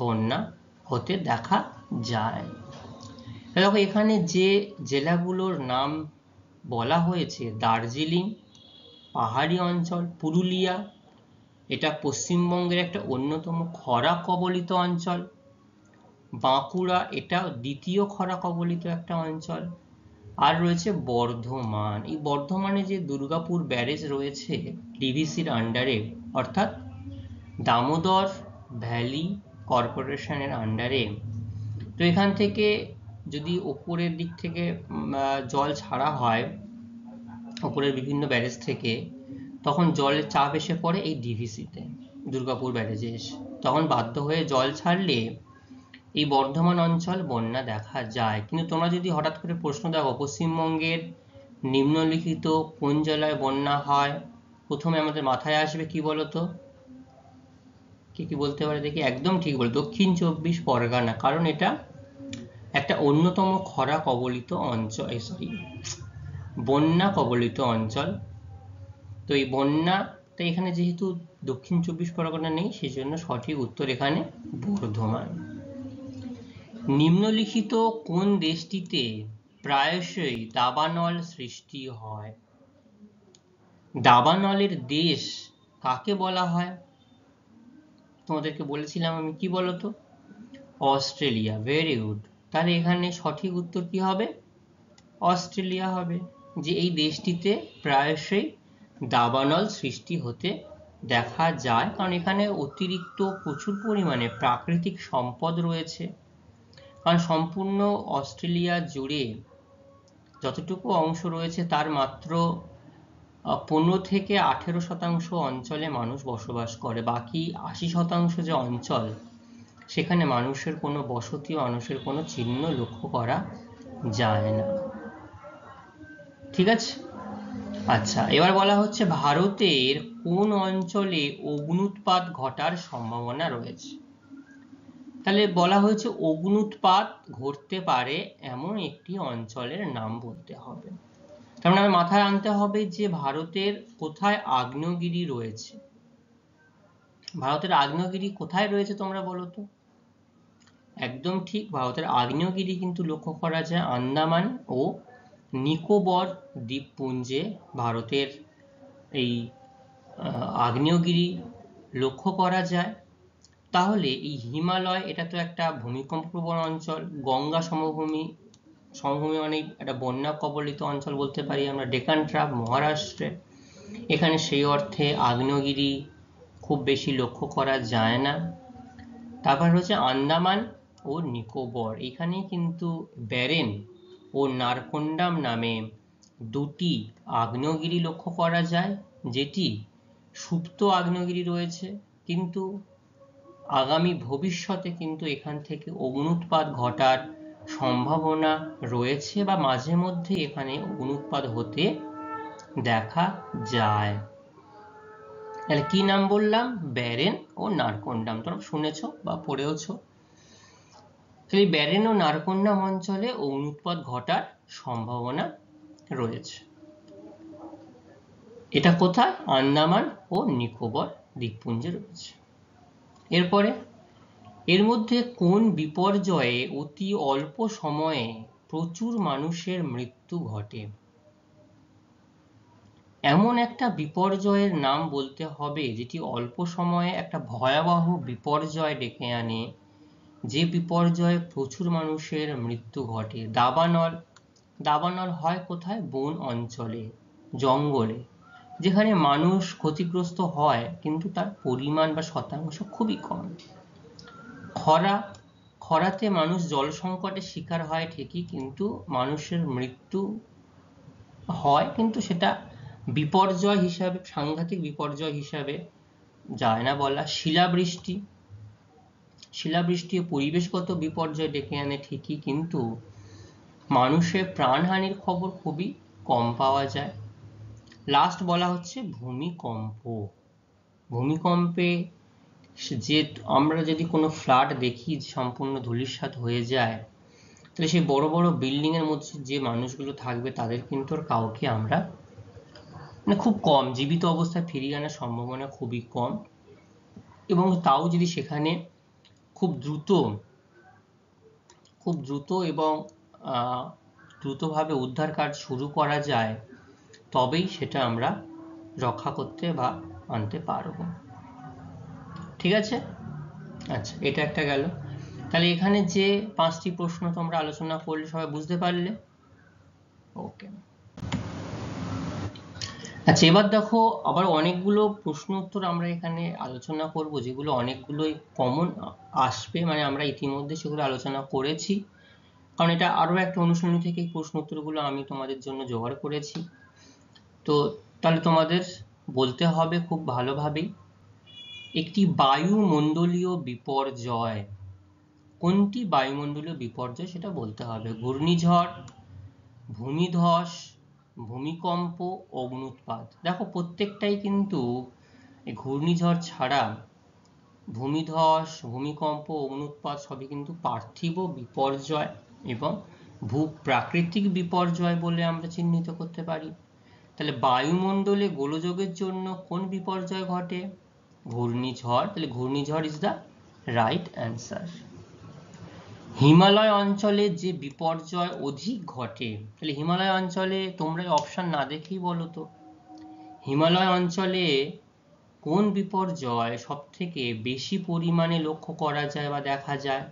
বন্যা হতে দেখা যায়। দেখো, এখানে যে জেলাগুলোর নাম বলা হয়েছে, দার্জিলিং পাহাড়ি অঞ্চল, পুরুলিয়া এটা পশ্চিমবঙ্গের একটা অন্যতম খরা কবলিত অঞ্চল, বাঁকুড়া এটা দ্বিতীয় খরা কবলিত একটা অঞ্চল, আর রয়েছে বর্ধমান। এই বর্ধমানে যে দুর্গাপুর ব্যারেজ রয়েছে ডিভিসির আন্ডারে, অর্থাৎ দামোদর ভ্যালি কর্পোরেশনের আন্ডারে। তো এখান থেকে যদি ওপরের দিক থেকে জল ছাড়া হয়, ওপরের বিভিন্ন ব্যারেজ থেকে, তখন জলের চাপ এসে পড়ে এই ডিভিসিতে, দুর্গাপুর ব্যারেজে এসে, তখন বাধ্য হয়ে জল ছাড়লে এই বর্ধমান অঞ্চল বন্যা দেখা যায়। কিন্তু তোমরা যদি হঠাৎ করে প্রশ্ন দেখো পশ্চিমবঙ্গের নিম্নলিখিত কোন জেলায় বন্যা হয়, প্রথমে আমাদের মাথায় আসবে কি বলতো? কি বলতে পারে দেখি? একদম ঠিক বল, দক্ষিণ 24 পরগনা, কারণ এটা একটা অন্যতম খরা কবলিত অঞ্চল, বন্যা কবলিত অঞ্চল। তো এই বন্যাটা এখানে যেহেতু দক্ষিণ 24 পরগনা নেই, সেই জন্য সঠিক উত্তর এখানে বর্ধমান। নিম্নলিখিত কোন দেশটিতে প্রায়শই দাবানল সৃষ্টি হয়? দাবানলের দেশ কাকে বলা হয়? তোমাদেরকে বলেছিলাম আমি, কি বলতো? অস্ট্রেলিয়া। Very good. তাহলে এখানে সঠিক উত্তর কি হবে? অস্ট্রেলিয়া হবে, যে এই দেশটিতে প্রায়শই দাবানল সৃষ্টি হতে দেখা যায়, কারণ এখানে অতিরিক্ত প্রচুর পরিমাণে প্রাকৃতিক সম্পদ রয়েছে। কারণ সম্পূর্ণ অস্ট্রেলিয়া জুড়ে যতটুকু অংশ রয়েছে তার মাত্র 15 থেকে 18% অঞ্চলে মানুষ বসবাস করে, বাকি 80% যে অঞ্চল, সেখানে মানুষের কোনো বসতি, মানুষের কোনো চিহ্ন লক্ষ্য করা যায় না। ঠিক আছে? আচ্ছা, এবার বলা হচ্ছে ভারতের কোন অঞ্চলে অগ্ন্যুৎপাত ঘটার সম্ভাবনা রয়েছে? তাহলে বলা হয়েছে অগ্ন্যুৎপাত ঘটতে পারে এমন একটি অঞ্চলের নাম বলতে হবে। তার মানে মাথায় আনতে হবে যে ভারতের কোথায় আগ্নেয়গিরি রয়েছে। ভারতের আগ্নেয়গিরি কোথায় রয়েছে তোমরা বলো তো? একদম ঠিক, ভারতের আগ্নেয়গিরি কিন্তু লক্ষ্য করা যায় আন্দামান ও নিকোবর দ্বীপপুঞ্জে। ভারতের এই আগ্নেয়গিরি লক্ষ্য করা যায়। তাহলে এই হিমালয়, এটা তো একটা ভূমিকম্পপ্রবণ অঞ্চল, গঙ্গা সমভূমি, সমভূমি মানে একটা বন্যা কবলিত অঞ্চল বলতে পারি আমরা, ডেকান ট্রাপ মহারাষ্ট্রে। এখানে সেই অর্থে আগ্নেয়গিরি খুব বেশি লক্ষ্য করা যায় না। তারপর হচ্ছে আন্দামান ও নিকোবর, এখানে কিন্তু ব্যারেন ও নারকোন্ডাম নামে দুটি আগ্নেয়গিরি লক্ষ্য করা যায়, যেটি সুপ্ত আগ্নেয়গিরি রয়েছে, কিন্তু আগামী ভবিষ্যতে কিন্তু এখান থেকে অগ্ন্যুৎপাত ঘটার সম্ভাবনা রয়েছে, বা মাঝে মধ্যে এখানে অগ্ন্যুৎপাত হতে দেখা যায়। তাহলে কি নাম বললাম? ব্যারেন ও নারকোন্ডাম, তোমরা শুনেছ বা পড়েওছো। তাহলে ব্যারেন ও নারকোন্ডাম অঞ্চলে অগ্ন্যুৎপাত ঘটার সম্ভাবনা রয়েছে। এটা কোথায়? আন্দামান ও নিকোবর দ্বীপপুঞ্জে রয়েছে। এরপরে, এর মধ্যে কোন বিপর্যয়ে অতি অল্প সময়ে প্রচুর মানুষের মৃত্যু ঘটে? এমন একটা বিপর্যয়ের নাম বলতে হবে যেটি অল্প সময়ে একটা ভয়াবহ বিপর্যয় ডেকে আনে, যে বিপর্যয়ে প্রচুর মানুষের মৃত্যু ঘটে। দাবানল। দাবানল হয় কোথায়? বন অঞ্চলে, জঙ্গলে, যেখানে মানুষ ক্ষতিগ্রস্ত হয় কিন্তু তার পরিমাণ বা শতাংশ খুবই কম। খরা। খরাতে মানুষ জল সংকটের শিকার হয় ঠিকই, কিন্তু মানুষের মৃত্যু হয়, কিন্তু সেটা বিপর্যয় হিসাবে, সাংঘাতিক বিপর্যয় হিসাবে যায় না বলা। শিলাবৃষ্টি। শিলাবৃষ্টি পরিবেশগত বিপর্যয় ডেকে আনে ঠিকই, কিন্তু মানুষের প্রাণহানির খবর খুবই কম পাওয়া যায়। লাস্ট বলা হচ্ছে ভূমিকম্প। ভূমিকম্পে যে আমরা যদি কোনো ফ্ল্যাট দেখি সম্পূর্ণ ধূলিসাৎ হয়ে যায়, তাহলে সেই বড় বড় বিল্ডিং এর মধ্যে যে মানুষগুলো থাকবে তাদের কিন্তু কাউকে আমরা মানে খুব কম জীবিত অবস্থায় ফিরিয়ে আনার সম্ভাবনা খুবই কম। এবং তাও যদি সেখানে খুব দ্রুত এবং দ্রুতভাবে উদ্ধার কাজ শুরু করা যায়, তবেই সেটা আমরা রক্ষা করতে বা আনতে পারবো। ঠিক আছে? আচ্ছা, এটা একটা গেল। তাহলে এখানে যে 5টি প্রশ্ন তোমরা আলোচনা করলে সবাই বুঝতে পারলে? ওকে। আচ্ছা, এবার দেখো আবার অনেকগুলো প্রশ্ন উত্তর আমরা এখানে আলোচনা করব, যেগুলো অনেকগুলোই কমন আসবে, মানে আমরা ইতিমধ্যে সেগুলো আলোচনা করেছি, কারণ এটা আরো একটা অনুশীলনী থেকে এই প্রশ্ন উত্তরগুলো আমি তোমাদের জন্য জোগাড় করেছি। তো তাহলে তোমাদের বলতে হবে খুব ভালোভাবেই, একটি বায়ুমণ্ডলীয় বিপর্যয়, কোনটি বায়ুমণ্ডলীয় বিপর্যয় সেটা বলতে হবে। ঘূর্ণিঝড়, ভূমিধস, ভূমিকম্প, অগ্ন্যুৎপাত। দেখো প্রত্যেকটাই কিন্তু ঘূর্ণিঝড় ছাড়া ভূমিধস, ভূমিকম্প, অগ্ন্যুৎপাত সবই কিন্তু পার্থিব বিপর্যয় এবং ভূপ্রাকৃতিক বিপর্যয় বলে আমরা চিহ্নিত করতে পারি। তাহলে বায়ুমণ্ডলে গোলযোগের জন্য কোন বিপর্যয় ঘটে? ঘূর্ণিঝড়। তাহলে ঘূর্ণিঝড় is the right answer. Himalaya অঞ্চলে যে বিপর্যয় অধিক ঘটে, তাহলে হিমালয় অঞ্চলে তোমরা অপশন না দেখেই বলো তো, হিমালয় অঞ্চলে কোন বিপর্যয় সব থেকে বেশি পরিমাণে লক্ষ্য করা যায় বা দেখা যায়?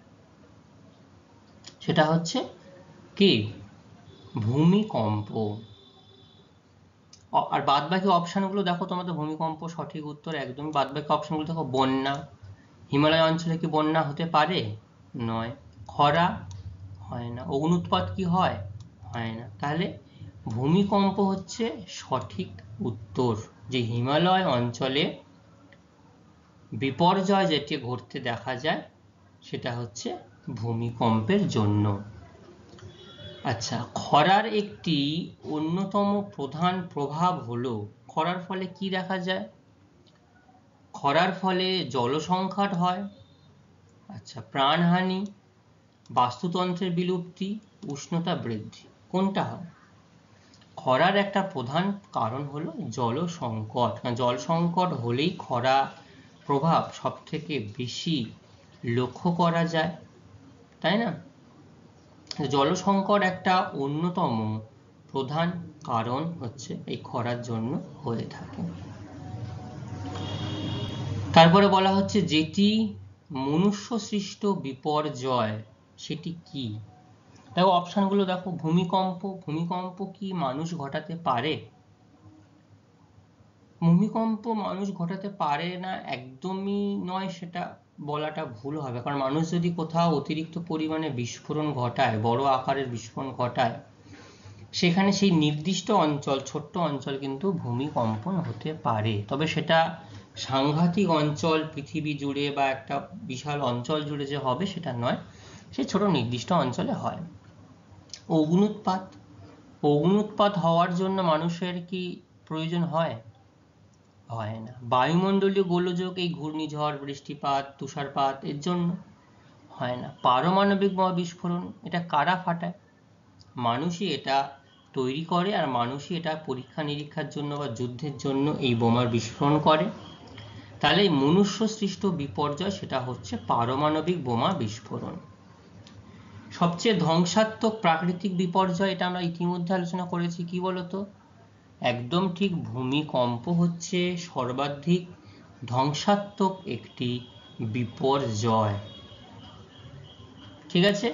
সেটা হচ্ছে কি? ভূমিকম্প। আর বাদ বাকি অপশনগুলো দেখো, তোমাদের ভূমিকম্প সঠিক উত্তর একদম। বাদ বাকি অপশনগুলো দেখো, বন্যা, হিমালয় অঞ্চলে কি বন্যা হতে পারে? নয়। খরা হয় না। অগ্ন্যুৎপাত কি হয়? হয় না। তাহলে ভূমিকম্প হচ্ছে সঠিক উত্তর, যে হিমালয় অঞ্চলে বিপর্যয় যেটি ঘটতে দেখা যায় সেটা হচ্ছে ভূমিকম্পের জন্য। আচ্ছা, খরার একটি অন্যতম প্রধান প্রভাব হলো, খরার ফলে কি দেখা যায়? খরার ফলে জলসংকট হয়, আচ্ছা, প্রাণহানি, বাস্তুতন্ত্রের বিলুপ্তি, উষ্ণতা বৃদ্ধি। কোনটা হয়? খরার একটা প্রধান কারণ হলো জল সংকট। জল সংকট হলেই খরা প্রভাব সব থেকে বেশি লক্ষ্য করা যায়, তাই না? জল সংকট একটা অন্যতম প্রধান কারণ হচ্ছে এই খরার জন্য হয়ে থাকে। তারপরে বলা হচ্ছে যেটি মনুষ্য সৃষ্ট বিপর্যয় সেটি কি? দেখো অপশনগুলো দেখো, ভূমিকম্প। ভূমিকম্প কি মানুষ ঘটাতে পারে? ভূমিকম্প মানুষ ঘটাতে পারে না একদমই নয়, সেটা বলাটা ভুল হবে। কারণ মানুষ যদি কোথাও অতিরিক্ত পরিমাণে বিস্ফোরণ ঘটায়, বড় আকারের বিস্ফোরণ ঘটায়, সেখানে সেই নির্দিষ্ট অঞ্চল, ছোট্ট অঞ্চল কিন্তু ভূমিকম্পন হতে পারে। তবে সেটা সাংঘাতিক অঞ্চল পৃথিবী জুড়ে বা একটা বিশাল অঞ্চল জুড়ে যে হবে সেটা নয়, সে ছোট নির্দিষ্ট অঞ্চলে হয়। অগ্নুৎপাত। অগ্নুৎপাত হওয়ার জন্য মানুষের কি প্রয়োজন হয়? হয় না। বায়ুমণ্ডলীয় গোলযোগ, এই ঘূর্ণিঝড়, বৃষ্টিপাত, তুষারপাত, এর জন্য হয় না। পারমাণবিক বোমা বিস্ফোরণ, এটা কারা ফাটায়? মানুষই এটা তৈরি করে, আর মানুষই এটা পরীক্ষা নিরীক্ষার জন্য বা যুদ্ধের জন্য এই বোমার বিস্ফোরণ করে। তাহলে মনুষ্য সৃষ্ট বিপর্যয় সেটা হচ্ছে পারমাণবিক বোমা বিস্ফোরণ। সবচেয়ে ধ্বংসাত্মক প্রাকৃতিক বিপর্যয়, এটা আমরা ইতিমধ্যে আলোচনা করেছি, কি বলতো? একদম ঠিক, ভূমিকম্প হচ্ছে সর্বাধিক ধ্বংসাত্মক একটি বিপর্যয়। ঠিক আছে,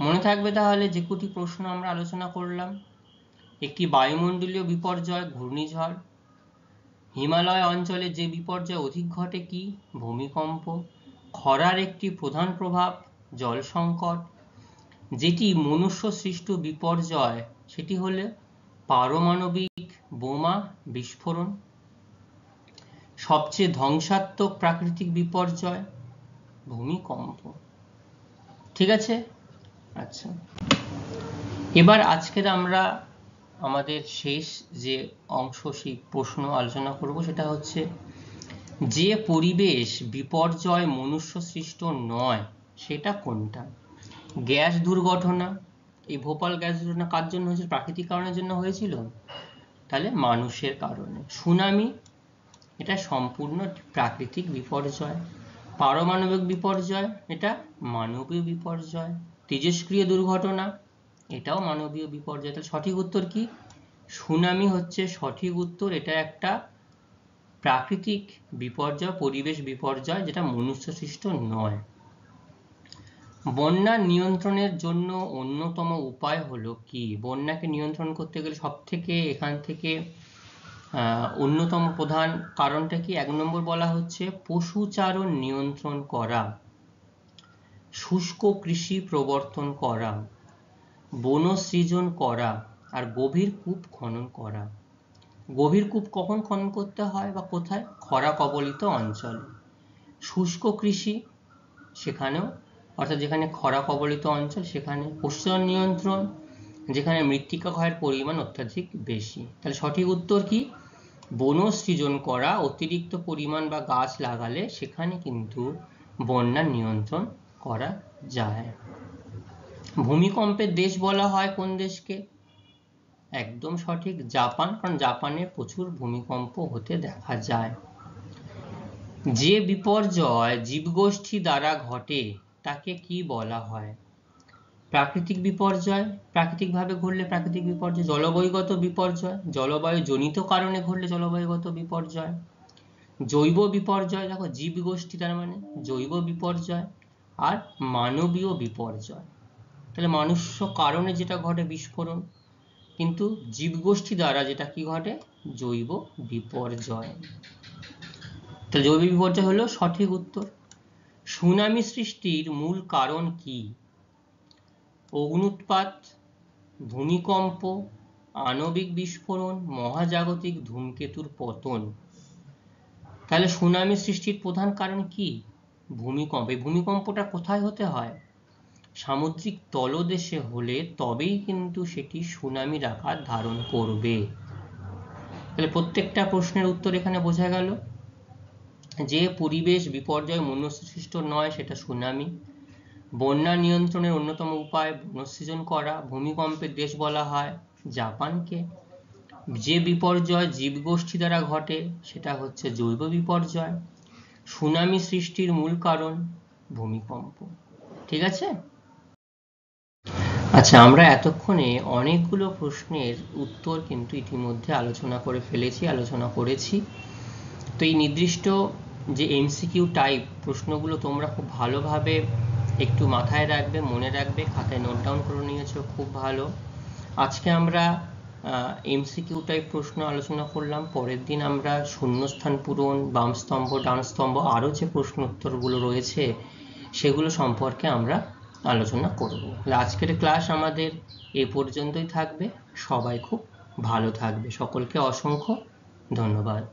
মনে থাকবে তাহলে যে কটি প্রশ্ন আমরা আলোচনা করলাম। একটি বায়ুমণ্ডলীয় বিপর্যয়, ঘূর্ণিঝড়। হিমালয় অঞ্চলে যে বিপর্যয় অধিক ঘটে কি? ভূমিকম্প। খরার একটি প্রধান প্রভাব জল সংকট। যেটি মনুষ্য সৃষ্ট বিপর্যয় সেটি হলো পারমাণবিক বোমা বিস্ফোরণ। সবচেয়ে ধ্বংসাত্মক প্রাকৃতিক বিপর্যয় ভূমিকম্প। ঠিক আছে, আচ্ছা, এবার আজকের আমরা আমাদের শেষ যে অংশ, সেই প্রশ্ন আলোচনা করব, সেটা হচ্ছে যে পরিবেশ বিপর্যয় মনুষ্য সৃষ্ট নয় সেটা কোনটা? গ্যাস দুর্ঘটনা। এই ভোপাল গ্যাস দুর্ঘটনা কার জন্য হয়েছিল? প্রাকৃতিক কারণের জন্য হয়েছিল, তাহলে মানুষের কারণে। সুনামি, এটা সম্পূর্ণ প্রাকৃতিক বিপর্যয়। পারমাণবিক বিপর্যয়, এটা মানবীয় বিপর্যয়। তেজস্ক্রিয় দুর্ঘটনা, এটাও মানবীয় বিপর্যয়। তাহলে সঠিক উত্তর কি? সুনামি হচ্ছে সঠিক উত্তর। এটা একটা প্রাকৃতিক বিপর্যয়, পরিবেশ বিপর্যয়, যেটা মনুষ্য সৃষ্ট নয়। বন্যা নিয়ন্ত্রণের জন্য অন্যতম উপায় হলো কি? বন্যাকে নিয়ন্ত্রণ করতে গেলে সব থেকে এখান থেকে অন্যতম প্রধান কারণটা কি? 1 নম্বর বলা হচ্ছে পশুচারণ নিয়ন্ত্রণ করা, শুষ্ক কৃষি প্রবর্তন করা, বনসৃজন করা, আর গভীর কূপ খনন করা। গভীর কূপ কখন খনন করতে হয় বা কোথায়? খরা কবলিত অঞ্চলে। শুষ্ক কৃষি, সেখানেও, অর্থাৎ যেখানে খরা কবলিত অঞ্চল সেখানে। পশুচারণ নিয়ন্ত্রণ, যেখানে মৃত্তিকা ক্ষয়ের পরিমাণ অত্যাধিক বেশি। তাহলে সঠিক উত্তর কি? বনসৃজন করা, অতিরিক্ত পরিমাণ বা গাছ লাগালে সেখানে কিন্তু বন্যা নিয়ন্ত্রণ করা যায়। ভূমিকম্পের দেশ বলা হয় কোন দেশকে? একদম সঠিক, জাপান, কারণ জাপানে প্রচুর ভূমিকম্প হতে দেখা যায়। যে বিপর্যয় জীবগোষ্ঠী দ্বারা ঘটে তাকে কি বলা হয়? প্রাকৃতিক বিপর্যয়, প্রাকৃতিকভাবে ঘটলে প্রাকৃতিক বিপর্যয়। জলবায়ুগত বিপর্যয়, জলবায়ু জনিত কারণে ঘটলে জলবায়ুগত বিপর্যয়। জৈব বিপর্যয়, দেখো জীবগোষ্ঠী তার মানে জৈব বিপর্যয়। আর মানবীয় বিপর্যয়, তাহলে মানুষ্য কারণে যেটা ঘটে বিস্ফোরণ, কিন্তু জীবগোষ্ঠী দ্বারা যেটা কি ঘটে? জৈব বিপর্যয়। তাহলে জৈব বিপর্যয় হলো সঠিক উত্তর। সুনামি সৃষ্টির মূল কারণ কি? অগ্নুৎপাত, ভূমিকম্প, আণবিক বিস্ফোরণ, মহাজাগতিক ধূমকেতুর পতন। তাহলে সুনামি সৃষ্টির প্রধান কারণ কি? ভূমিকম্প। এই ভূমিকম্পটা কোথায় হতে হয়? সামুদ্রিক তলদেশে হলে তবেই কিন্তু সেটি সুনামির আকার ধারণ করবে। তাহলে প্রত্যেকটা প্রশ্নের উত্তর এখানে বোঝা গেল। যে পরিবেশ বিপর্যয় মনুষ্য সৃষ্ট নয় সেটা সুনামি। বন্যা নিয়ন্ত্রণের অন্যতম উপায় বনসৃজন করা। ভূমিকম্পের দেশ বলা হয় জাপানকে। যে বিপর্যয় জীবগোষ্ঠী দ্বারা ঘটে সেটা হচ্ছে জৈব বিপর্যয়। সুনামি সৃষ্টির মূল কারণ ভূমিকম্প। ঠিক আছে? আচ্ছা, আমরা এতক্ষণে অনেকগুলো প্রশ্নের উত্তর কিন্তু ইতিমধ্যে আলোচনা করেছি। তো এই নির্দিষ্ট যে এমসিকিউ টাইপ প্রশ্নগুলো তোমরা খুব ভালোভাবে একটু মাথায় রাখবে, মনে রাখবে, খাতায় নোট ডাউন করে নিয়েছো, খুব ভালো। আজকে আমরা এমসিকিউ টাইপ প্রশ্ন আলোচনা করলাম। পরের দিন আমরা শূন্যস্থান পূরণ, বাম স্তম্ভ, ডান স্তম্ভ, আরও যে প্রশ্ন উত্তরগুলো রয়েছে সেগুলো সম্পর্কে আমরা আলোচনা করব। আজকের ক্লাস আমাদের এ পর্যন্তই থাকবে। সবাই খুব ভালো থাকবে। সকলকে অসংখ্য ধন্যবাদ।